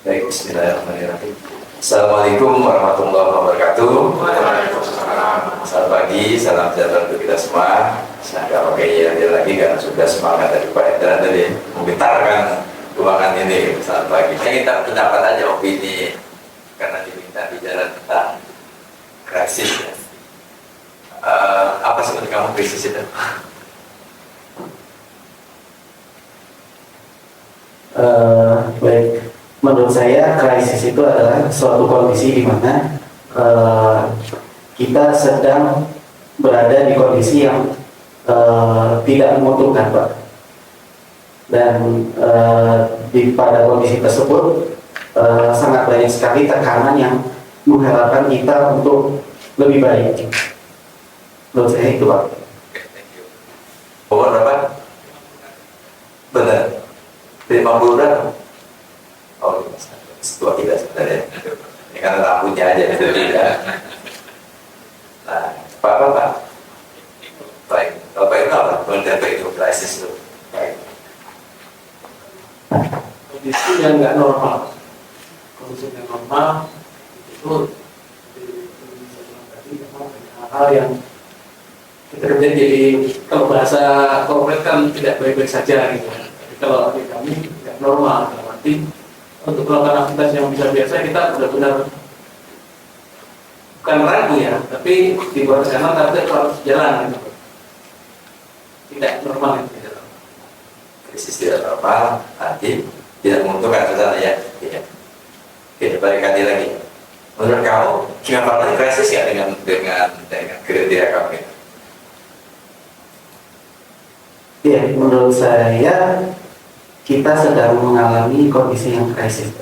Baik, bismillahirrahmanirrahim. Assalamualaikum warahmatullahi wabarakatuh. Selamat pagi, salam sejahtera untuk kita semua. Semoga pakai hadir lagi karena sudah semangat dari Pak Hendra tadi menggetarkan ruangan ini. Selamat pagi. Saya minta pendapat aja opini karena diminta bicara tentang krisis. Apa sebenarnya kamu krisis itu? Baik, menurut saya krisis itu adalah suatu kondisi di mana kita sedang berada di kondisi yang tidak menguntungkan, Pak. Dan pada kondisi tersebut sangat banyak sekali tekanan yang mengharapkan kita untuk lebih baik. Menurut saya itu, Pak. Umur berapa? Benar. 50 berapa? Oh, tua kita sebenarnya. Ini karena rambutnya aja itu tidak. Nah, Pak. Baik, Bapak itu apa? Menurut itu krisis itu. Baik. Kondisi yang nggak normal. Kondisi yang normal itu tadi memang hal-hal yang kita kerjain, jadi kalau bahasa korporat kan tidak baik-baik saja gitu. Tapi kalau di kami nggak normal, berarti untuk melakukan aktivitas yang bisa biasa kita benar-benar bukan ragu ya, tapi di bawah sana tapi harus jalan gitu. Tidak normal itu. Krisis tidak normal, arti tidak menguntungkan kesana ya. Tidak. Oke, balik lagi. Menurut kamu, Singaparna krisis ya dengan kriteria kamu ini? Ya, menurut saya kita sedang mengalami kondisi yang krisis.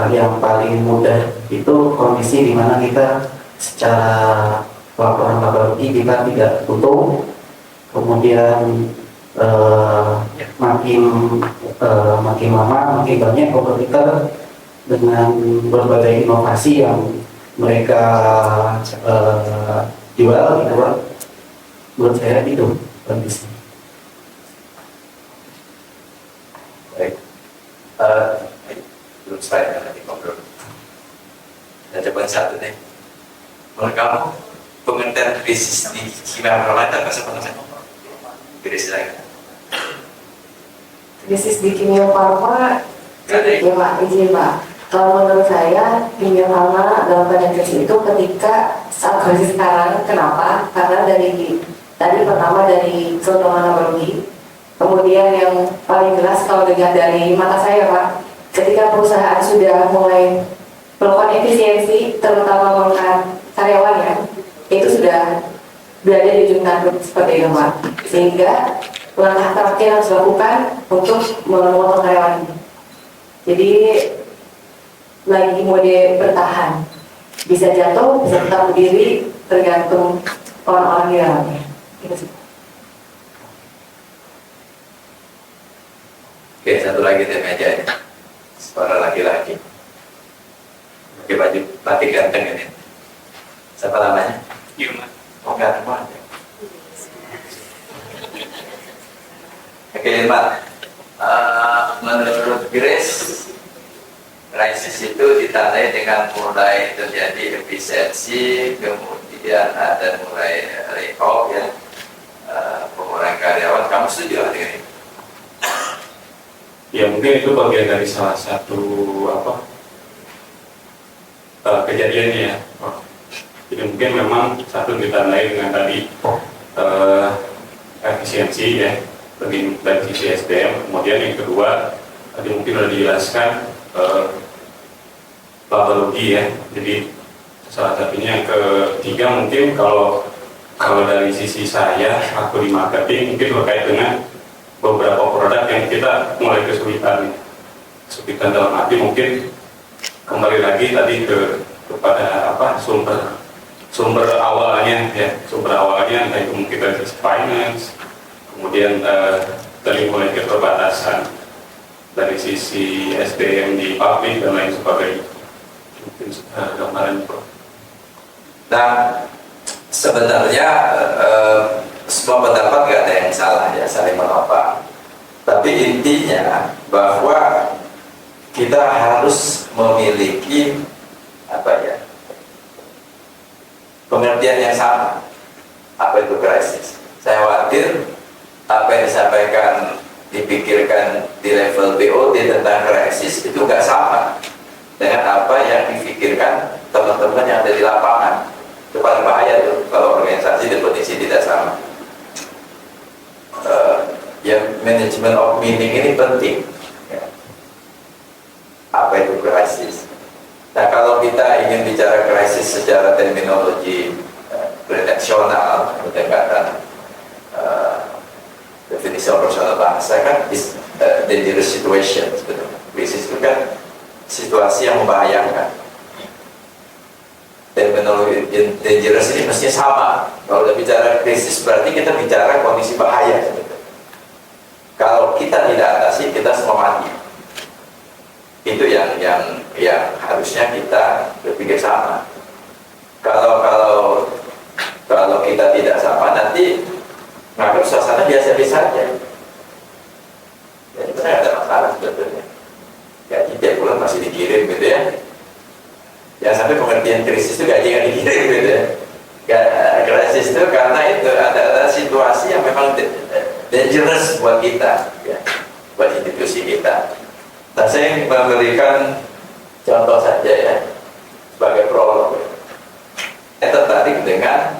Yang paling mudah itu kondisi di mana kita secara laporan laboratorium kita tidak utuh, kemudian makin lama makin banyak kompetitor dengan berbagai inovasi yang mereka jual gitu, Pak. Menurut saya itu kondisi. Baik. Belum saya nanti ngobrol. Kita coba satu deh. Menurut kamu pengertian krisis di Singaparna itu apa sebenarnya? Krisis lagi. Krisis di Kimia Farma, ya Pak, izin Pak. Kalau menurut saya, Kimia Farma dalam keadaan krisis itu ketika saat krisis sekarang. Kenapa? Karena tadi pertama dari keuntungan analogi, kemudian yang paling jelas kalau dilihat dari mata saya, Pak, ketika perusahaan sudah mulai melakukan efisiensi, terutama mengangkat karyawannya, itu sudah berada di ujung tanduk seperti itu, Pak. Sehingga langkah terakhir harus dilakukan untuk memotong karyawan ini. Jadi lagi mode bertahan, bisa jatuh, bisa tetap berdiri, tergantung orang-orang di dalamnya. Itu sih. Oke, satu lagi di meja ini. Suara laki-laki. Pakai baju batik ganteng ini. Siapa namanya? Gimana? Oh, ganteng banget. Oke, Pak. Menurut Grace, krisis itu ditandai dengan mulai terjadi efisiensi, kemudian ada mulai layoff ya, pengurangan karyawan. Kamu setuju dengan ini? Ya mungkin itu bagian dari salah satu kejadiannya ya. Jadi mungkin memang satu ditandai dengan tadi efisiensi ya dari sisi SDM. Kemudian yang kedua tadi mungkin sudah dijelaskan patologi ya. Jadi salah satunya yang ketiga mungkin kalau dari sisi saya aku di marketing mungkin terkait dengan beberapa produk yang kita mulai kesulitan dalam arti mungkin kembali lagi tadi kepada sumber awalnya entah itu mungkin dari sisi finance, kemudian dari mulai keterbatasan dari sisi SDM di publik dan lain sebagainya. Mungkin gambaran itu. Dan sebenarnya semua pendapat gak ada yang salah ya, saling menopang. Tapi intinya bahwa kita harus memiliki pengertian yang sama. Apa itu krisis? Saya khawatir apa yang disampaikan, dipikirkan di level BOD tentang krisis itu nggak sama dengan apa yang dipikirkan teman-teman yang ada di lapangan. Itu paling bahaya tuh kalau organisasi dan kondisi tidak sama. Yang manajemen of meaning ini penting. Ya. Apa itu krisis? Nah, kalau kita ingin bicara krisis secara terminologi redaksional, pendekatan definisi operasional bahasa kan is dangerous situation sebetulnya. Krisis itu kan situasi yang membahayakan. Terminologi dangerous ini mestinya sama. Kalau udah bicara krisis berarti kita bicara kondisi bahaya sebetulnya. Kalau kita tidak atasi, kita semua mati. Itu yang harusnya kita berpikir sama. Kalau kita tidak sama, nanti menganggap suasana biasa-biasa saja. Jadi sebenarnya ada masalah sebetulnya. Gaji tiap bulan masih dikirim gitu ya. Jangan sampai pengertian krisis itu gaji yang dikirim gitu ya. Krisis itu karena itu ada situasi yang memang dangerous buat kita, ya, buat institusi kita. Nah, saya ingin memberikan contoh saja ya, sebagai prolog. Saya tertarik dengan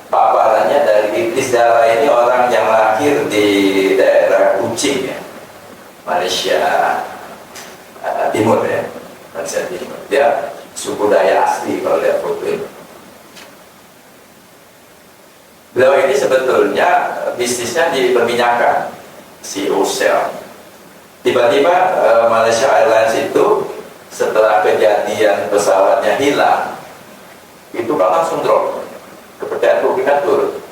paparannya dari Idris Dara. Ini orang yang lahir di daerah Kuching ya, Malaysia Timur ya, Malaysia Timur. Dia suku Dayak asli kalau lihat foto ini. Beliau ini sebetulnya bisnisnya di perminyakan, CEO Shell. Tiba-tiba Malaysia Airlines itu setelah kejadian pesawatnya hilang, itu kan langsung drop, kepercayaan publik kan turun.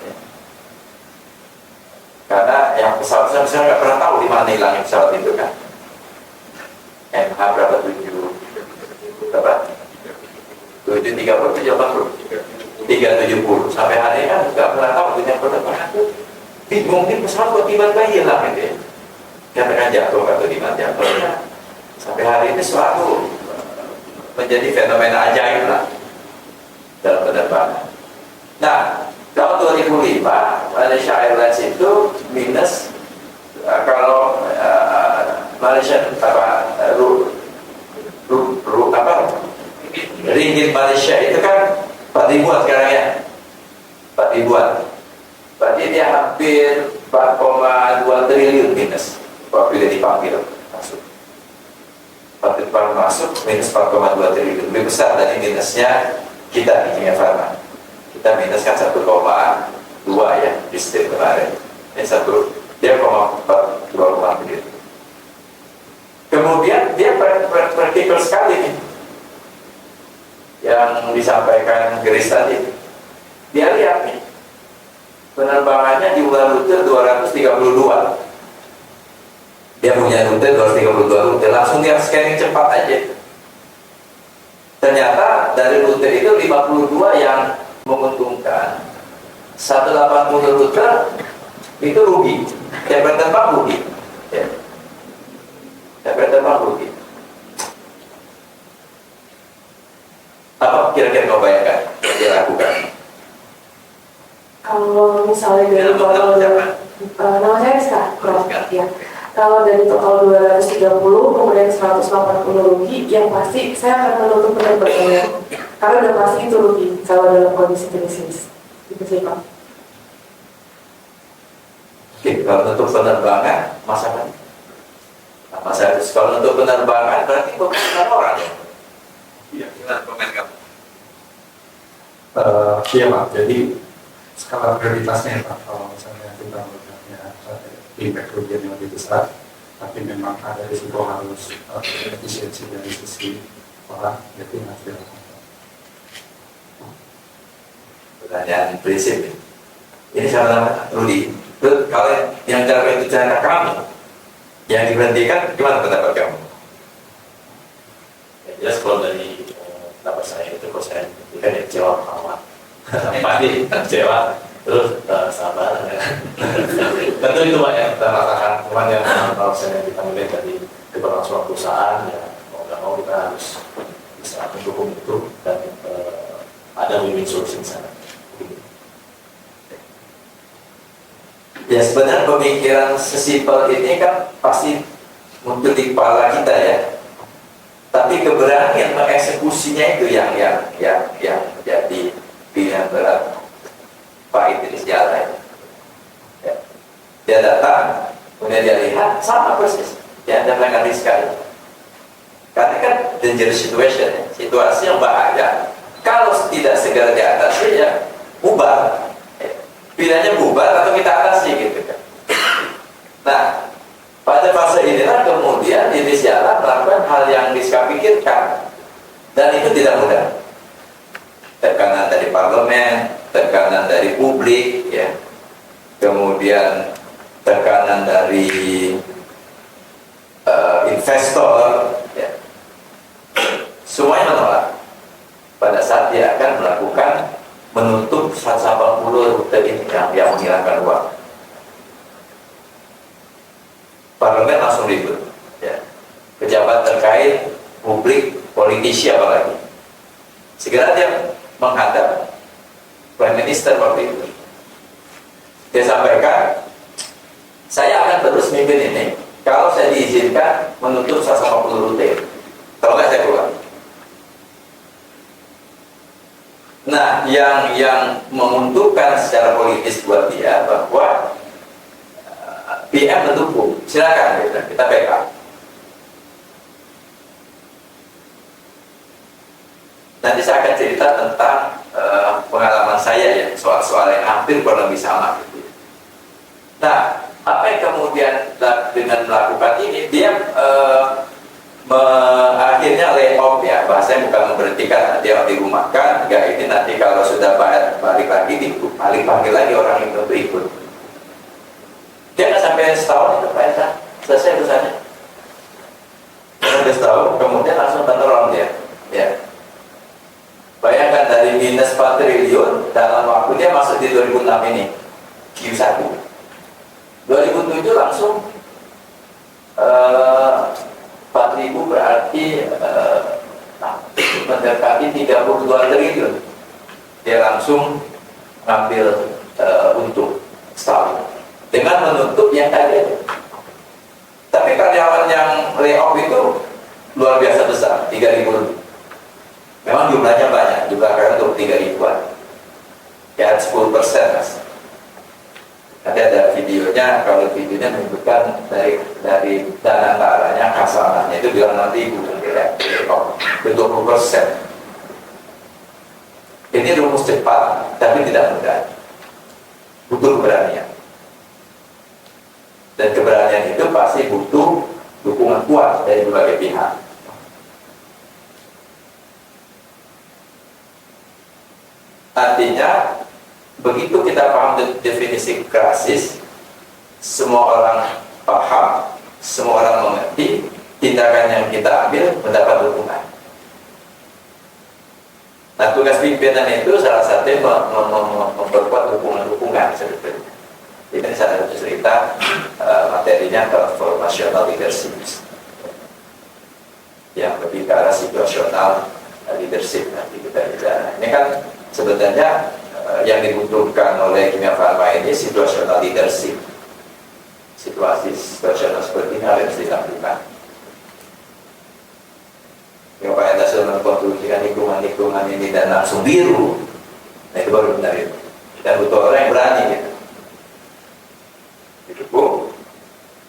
Karena yang pesawat saya nggak pernah tahu di mana hilangnya pesawat itu kan. MH berapa 7 berapa? 730 370 sampai hari ini kan nggak pernah tahu dunia penerbangan. Bingung nih pesawat kok tiba-tiba hilang gitu ya. Katakan jatuh atau di mana jatuh. Sampai hari ini suatu menjadi fenomena ajaib lah dalam penerbangan. Nah, tahun 2005 Malaysia Airlines itu minus kalau Malaysia ringgit Malaysia itu kan 4 ribuan sekarang ya, 4 ribuan. Berarti dia hampir 4,2 triliun minus apabila dipanggil masuk. Masuk minus 4,2 triliun, lebih besar dari minusnya kita di Kimia Farma. Kita minus kan 1,2 ya di setiap kemarin. Ini dia 2,4 triliun. Kemudian dia praktikal sekali nih yang disampaikan Grace tadi. Dia lihat nih penerbangannya di ulang rute 232. Dia punya rute 232 rute, langsung dia scanning cepat aja. Ternyata dari rute itu 52 yang menguntungkan, 180 rute itu rugi. Tiap terbang rugi. Ya. Tiap terbang rugi. Apa kira-kira kau bayangkan yang dia lakukan? Kalau misalnya dari total nama saya Rizka, ya. Kalau dari total 230 kemudian 180 rugi, yang pasti saya akan menutup penerbangannya karena udah pasti itu rugi kalau dalam kondisi krisis. Itu sih Pak. Oke, kalau untuk penerbangan masalah. Masa kalau untuk penerbangan berarti bukan orang ya? Iya, gimana komen kamu? Iya Pak, jadi skala prioritasnya ya Pak, kalau misalnya kita melihatnya impact kerugian yang lebih besar, tapi memang ada risiko harus efisiensi dari sisi orang, jadi harus dilakukan. Pertanyaan prinsip ini sama Rudi. Kalau yang cara itu cara kamu yang diberhentikan, gimana pendapat kamu? Ya, jelas kalau dari pendapat saya itu kalau saya kan ya kecewa pertama pasti kecewa terus sabar tentu itu Pak ya kita rasakan, cuman yang kalau saya kita melihat dari keberlangsungan perusahaan ya mau nggak mau kita harus bisa mendukung itu dan ada win-win solution di sana. Ya sebenarnya pemikiran sesimpel ini kan pasti muncul di kepala kita ya. Tapi keberanian mengeksekusinya itu yang jadi pilihan berat Pak Idris Jalal. Ya. Dia datang, kemudian dia lihat sama persis, ya ada melanggar sekali. Karena kan dangerous situation, ya. Situasi yang bahaya. Kalau tidak segera diatasi ya bubar. Ya. Pilihannya bubar atau kita atasi gitu kan. Nah, pada fase inilah kemudian Idris Jalal melakukan hal yang Rizka pikirkan, dan itu tidak mudah. Tekanan dari parlemen, tekanan dari publik, ya, kemudian tekanan dari investor, ya. Semuanya menolak. Pada saat dia akan melakukan menutup 180 rute ini yang menghilangkan uang. Parlemen langsung ribut, ya. Pejabat terkait, publik, politisi apalagi. Segera dia menghadap Prime Minister waktu itu. Dia sampaikan, saya akan terus mimpin ini kalau saya diizinkan menutup 150 rute. Kalau nggak saya keluar. Nah, yang menguntungkan secara politis buat dia bahwa PM mendukung, silakan kita backup. Nanti saya akan cerita tentang pengalaman saya ya, soal-soal yang hampir kurang lebih sama. Gitu. Nah, apa yang kemudian dengan melakukan ini, dia akhirnya layoff ya, bahasanya bukan memberhentikan, dia dirumahkan, enggak ini nanti kalau sudah balik lagi, panggil lagi orang yang untuk ikut. Dia nggak sampai setahun itu Pak Esa, selesai urusannya. Sampai setahun, kemudian langsung turnaround dia. Ya. Bayangkan dari minus 4 triliun dalam waktu dia masuk di 2006 ini Q1. 2007 langsung 4.000 berarti mendekati 32 triliun. Dia langsung ngambil untung setahun dengan menutup yang tadi. Tapi karyawan yang layoff itu luar biasa besar, 3.000 lebih. Memang jumlahnya banyak, juga kan untuk 3.000-an. Ya 10% mas. Nanti ada videonya, kalau videonya menyebutkan dari dana antaranya, kasananya itu bilang nanti 20%. Ini rumus cepat, tapi tidak mudah. Butuh keberanian. Dan keberanian itu pasti butuh dukungan kuat dari berbagai pihak. Artinya, begitu kita paham definisi krisis, semua orang paham, semua orang mengerti, tindakan yang kita ambil mendapat dukungan. Nah, tugas pimpinan itu salah satunya memperkuat dukungan-dukungan sebetulnya. Ini salah satu cerita materinya transformational leadership yang lebih ke arah situasional leadership nanti kita bicara. Ini kan sebenarnya yang dibutuhkan oleh Kimia Farma ini situasional leadership. Situasi situasional seperti ini harus dilakukan. Yang Pak Enda sudah mengkonstruksikan lingkungan ini dan langsung biru, nah itu baru benar itu. Dan butuh orang yang berani gitu. Bu,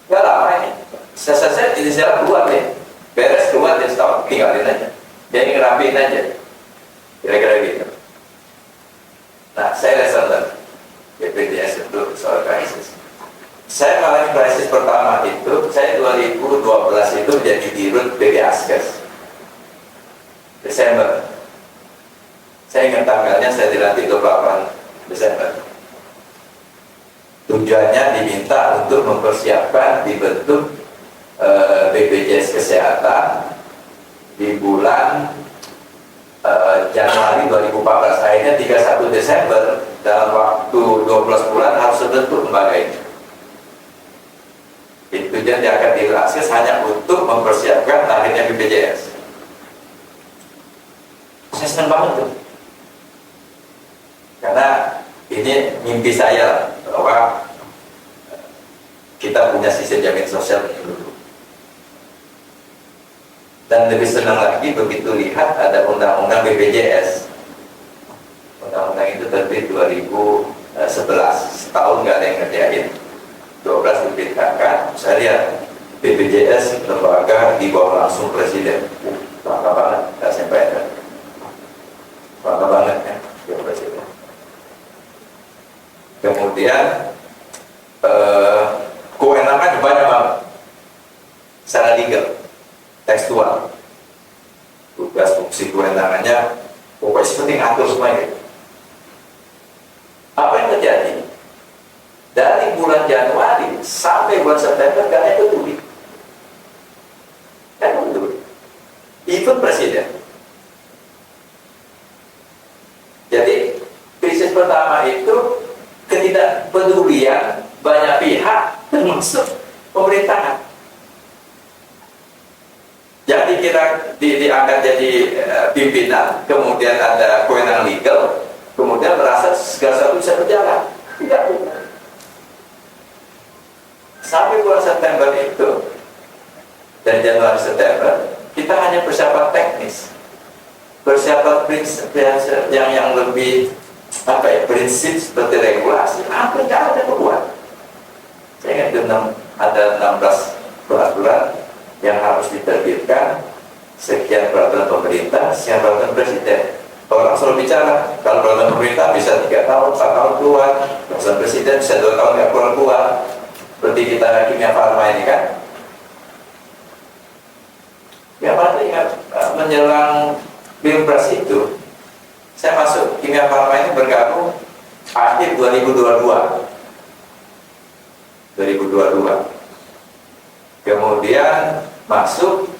nggak lama ini. Saya jadi secara keluar deh, beres keluar dia setahun, tinggalin aja. Dia ingin rapiin aja, kira-kira gitu. Nah, saya lesson BPJS itu soal krisis. Saya mengalami krisis pertama itu, saya 2012 itu jadi dirut BB Askes. Desember. Saya ingat tanggalnya, saya dilantik 28 Desember. Tujuannya diminta untuk mempersiapkan dibentuk BPJS Kesehatan di bulan Januari 2014. Akhirnya 31 Desember dalam waktu 12 bulan harus terbentuk lembaga ini. kemudian diangkat di Rasis hanya untuk mempersiapkan lahirnya BPJS. Saya senang banget tuh, karena ini mimpi saya bahwa kita punya sistem jaminan sosial dulu. Dan lebih senang lagi begitu lihat ada undang-undang BPJS. Undang-undang itu terbit 2011, setahun nggak ada yang ngerjain. 12 dipindahkan, saya lihat BPJS lembaga di bawah langsung presiden. Bangga banget, nggak sampai ada. Bangga banget ya, ya presiden. Kemudian kewenangan banyak banget secara legal, tekstual. Tugas fungsi kewenangannya pokoknya seperti ngatur semuanya. Apa yang terjadi? Dari bulan Januari sampai bulan September gak ada peduli. Kan peduli. Even presiden. Jadi krisis pertama itu ketidakpedulian banyak pihak termasuk pemerintahan. Jadi kira diangkat jadi pimpinan, kemudian ada kewenangan legal, kemudian merasa segala sesuatu bisa berjalan. Tidak benar. Sampai bulan September itu dan Januari September kita hanya persiapan teknis, persiapan prinsip yang lebih apa ya, prinsip seperti regulasi hampir nggak ada keluar. Saya ingat ada 16 peraturan yang harus diterbitkan, sekian peraturan pemerintah, sekian peraturan presiden. Orang selalu bicara kalau peraturan pemerintah bisa 3 tahun, 4 tahun keluar, peraturan presiden bisa 2 tahun nggak keluar. Seperti kita Kimia Farma ini kan, ya pasti ingat menjelang Pilpres itu, saya masuk Kimia Farma ini bergabung akhir 2022. Kemudian masuk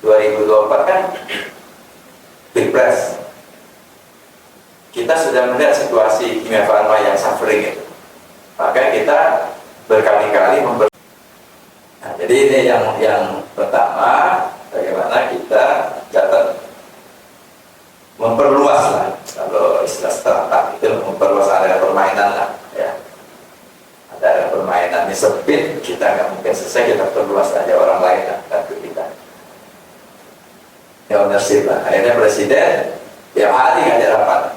2024 kan Pilpres. Kita sudah melihat situasi Kimia Farma yang suffering itu. Maka kita berkali-kali nah, jadi ini yang pertama, bagaimana kita catat memperluas lah, kalau istilah startup itu memperluas area permainan lah ya. Ada area permainan ini sempit, kita nggak mungkin selesai, kita perluas aja orang lain lah, bantu kita ya, ownership lah. Akhirnya presiden tiap hari ngajak rapat,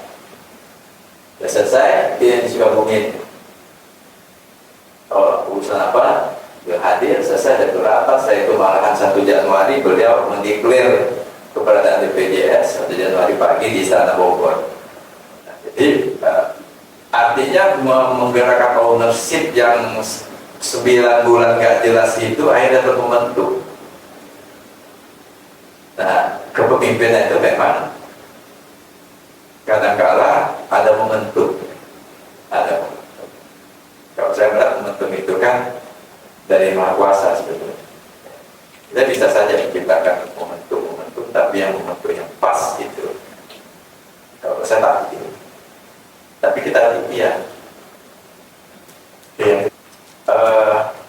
sudah selesai dia Sukabumi. Oh, urusan apa? Dia hadir, selesai dari rapat. Saya itu malahan 1 Januari beliau mendeklar keberadaan BPJS 1 Januari pagi di Istana Bogor. Nah, jadi artinya menggerakkan ownership yang 9 bulan gak jelas itu akhirnya terbentuk. Nah, kepemimpinan itu memang kadang-kala ada momentum, ada momentum. Kalau saya melihat momentum itu kan dari Maha Kuasa sebetulnya. Kita bisa saja menciptakan momentum, tapi yang momentum yang pas itu. Kalau saya tak gitu. Tapi kita lihat,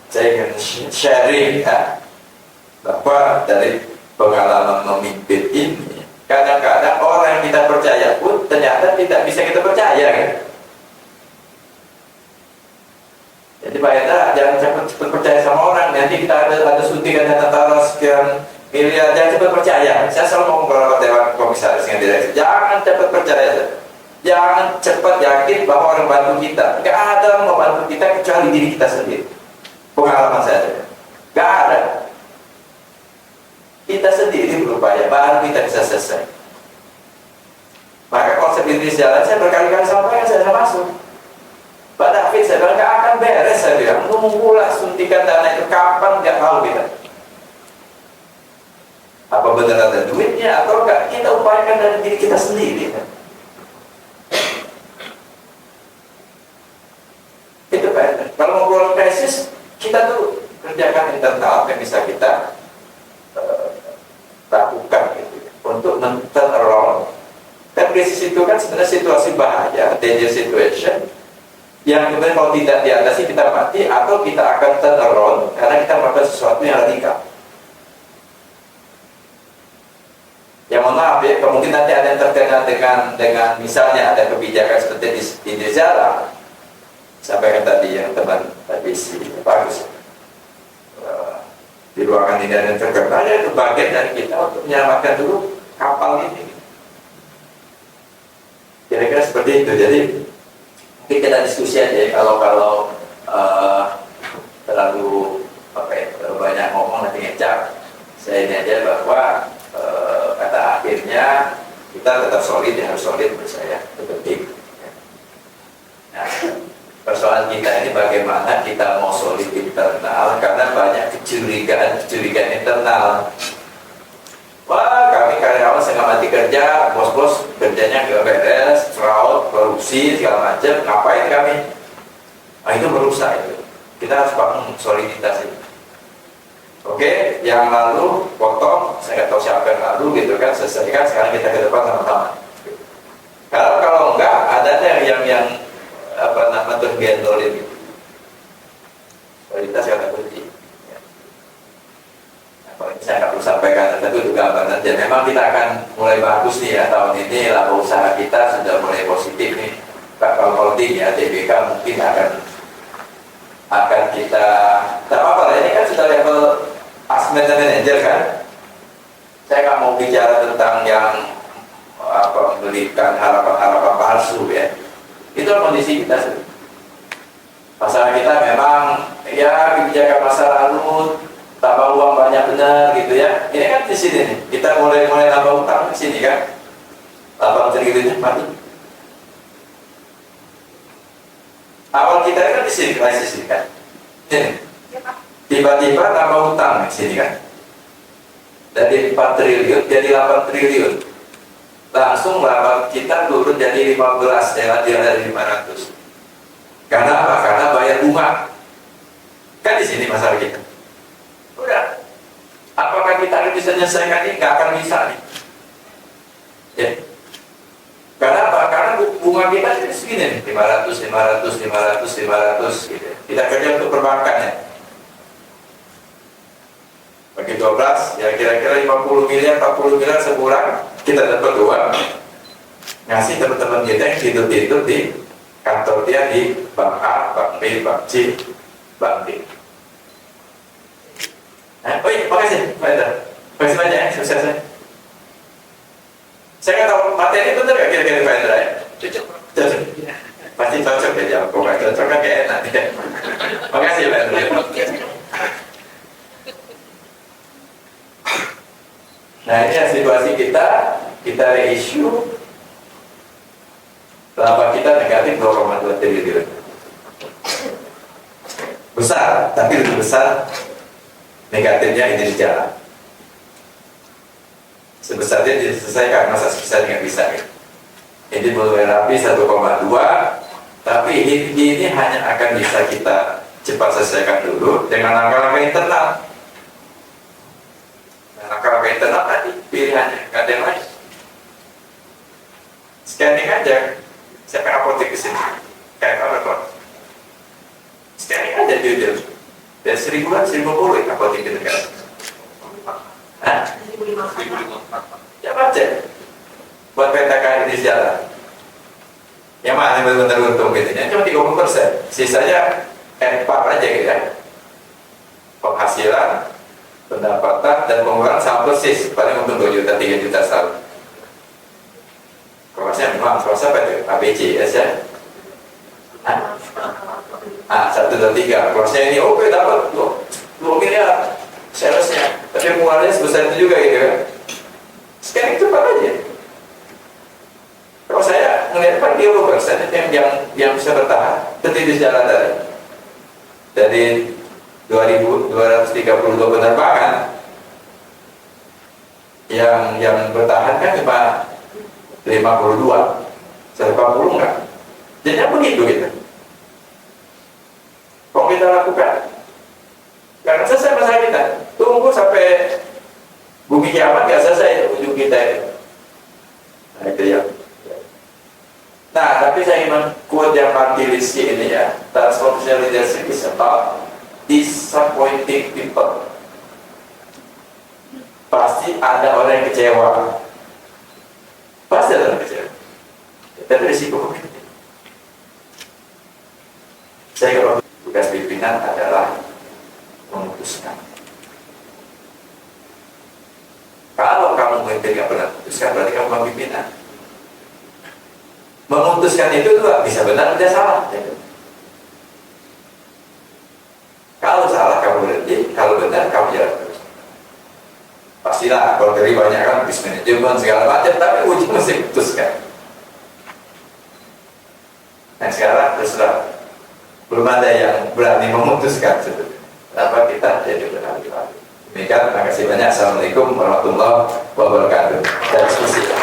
saya ingin sharing ya, bahwa dari pengalaman memimpin ini, kadang-kadang orang yang kita percaya pun ternyata tidak bisa kita percaya kan? Jadi Pak Eda jangan cepat percaya sama orang. Nanti kita ada suntikan dana taruh sekian miliar, jangan cepat percaya. Saya selalu ngomong kalau Dewan Komisaris dengan direksi, jangan cepat percaya. Jangan cepat yakin bahwa orang bantu kita. Gak ada orang mau bantu kita kecuali diri kita sendiri. Pengalaman saya, gak ada. Kita sendiri berupaya, baru kita bisa selesai. Maka konsep ini jalan, saya berkali-kali sampaikan, saya masuk. Pak David, saya bilang gak akan beres, saya bilang nunggu lah suntikan dana itu kapan, gak tahu kita. Apa benar ada duitnya atau enggak, kita upayakan dari diri kita sendiri kan? Itu Pak. Kalau mau keluar krisis, kita tuh kerjakan internal yang bisa kita lakukan gitu, untuk men-turn around. Kan krisis itu kan sebenarnya situasi bahaya, danger situation, yang kemudian kalau tidak diatasi kita mati, atau kita akan turn around karena kita melakukan sesuatu yang radikal. Ya mohon maaf ya, mungkin nanti ada yang terkena dengan misalnya ada kebijakan seperti di Indonesia, sampaikan tadi yang teman tadi si bagus di ruangan ini ada yang terkena, itu bagian dari kita untuk menyelamatkan dulu kapal ini. Kira-kira seperti itu. Jadi mungkin kita diskusi aja ya, kalau terlalu terlalu banyak ngomong nanti ngecap. Saya ini aja bahwa kata akhirnya kita tetap solid, ya harus solid menurut saya, itu penting. Nah, persoalan kita ini bagaimana kita mau solid internal, karena banyak kecurigaan internal. Wah, kami karyawan setengah mati kerja, bos-bos kerjanya nggak beres, fraud, korupsi, segala macam, ngapain kami? Nah, itu merusak itu. Kita harus bangun soliditas itu. Oke, yang lalu potong, saya nggak tahu siapa yang lalu gitu kan, selesaikan, sekarang kita ke depan sama-sama. Kalau enggak, ada yang apa nama tergendolin gitu. Kualitas kata kunci. Nah, saya nggak perlu sampaikan, tapi itu gambaran aja. Memang kita akan mulai bagus nih ya tahun ini, laba usaha kita sudah mulai positif nih. Kalau holding ya, TBK mungkin akan kita, tak apa-apa, ini kan sudah level asmen dan manajer kan. Saya nggak mau bicara tentang yang memberikan harapan-harapan palsu ya. Itu kondisi kita. Masalah kita memang ya kebijakan masa lalu, tambah uang banyak benar gitu ya. Ini kan di sini nih. Kita mulai nambah utang di sini kan. 8 triliun mati. Awal kita kan di sini krisis ini kan. Ini. Tiba-tiba tambah utang di sini kan. Dari 4 triliun jadi 8 triliun. Langsung laba kita turun jadi 15 dari 500. Karena apa? Karena bayar bunga. Kan di sini masalah kita. Udah. Apakah kita bisa menyelesaikan ini? Nggak akan bisa nih. Ya. Karena apa? Karena bunga kita jadi segini nih, 500 gitu. Kita kerja untuk perbankan ya. Bagi 12, ya kira-kira 50 miliar, 40 miliar sebulan kita dapat uang. Ngasih teman-teman kita yang tidur-tidur di kantor dia di Bank A, Bank B, Bank C, Bank D. Nah, oh iya, makasih Pak Hendra. Makasih banyak ya, sukses ya. Saya nggak tahu materi bener nggak kira-kira Pak Hendra ya? Cocok. Pasti cocok ya, jawab. Kok nggak cocok kan kayak enak ya. Makasih Pak Hendra. Nah ini ya situasi kita reissue, laba kita negatif 2,2 triliun. Besar, tapi lebih besar negatifnya ini di jalan. Sebesarnya diselesaikan, masa sebesar nggak bisa ya. Ini mulai rapi 1,2, tapi ini hanya akan bisa kita cepat selesaikan dulu dengan langkah-langkah internal. Langkah-langkah internal tadi pilihannya nggak ada yang lain. Scanning aja, siapa yang apotek ke sini? Kayak apa kok? Scanning aja jujur. Dan 1000-an, 1050 apotek di negara. Hah? 1.500. Ya baca. Buat PTKN di jalan. Yang mana yang benar-benar untung gitu? Yang cuma 30%. Sisanya NPAP aja gitu ya. Penghasilan, pendapatan dan pengeluaran sama persis, paling untung 2 juta, 3 juta setahun. Kelasnya memang kelas apa itu? ABC ya saya? 1, 2, 3. Kelasnya ini oke dapat 2 miliar salesnya, tapi pengeluarannya sebesar itu juga gitu kan. Scanning cepat aja. Kalau saya melihat 40% yang bisa bertahan ketika jalan dari 2.232 penerbangan yang bertahan kan cuma 52, 140 enggak. Jadi begitu gitu. Kok kita lakukan? Karena selesai masalah kita. Tunggu sampai bumi kiamat nggak selesai ujung kita itu. Nah itu ya. Nah Tapi saya ingin quote yang Marty Linsky ini ya, transformational leadership is about disappointing people. Pasti ada orang yang kecewa. Pasti ada orang yang kecewa. Tapi risiko begini. Saya kalau tugas pimpinan adalah memutuskan. Kalau kamu memimpin nggak pernah memutuskan, berarti kamu bukan pimpinan. Memutuskan itu juga bisa benar, bisa salah. Kalau salah kamu berhenti, kalau benar kamu jalan terus. Pastilah kalau dari banyak kan bisnis manajemen segala macam, tapi ujung mesti putuskan. Nah sekarang terserah, belum ada yang berani memutuskan sebetulnya. Kenapa kita jadi berkali-kali? Demikian, terima kasih banyak. Assalamualaikum warahmatullahi wabarakatuh. Dan diskusi.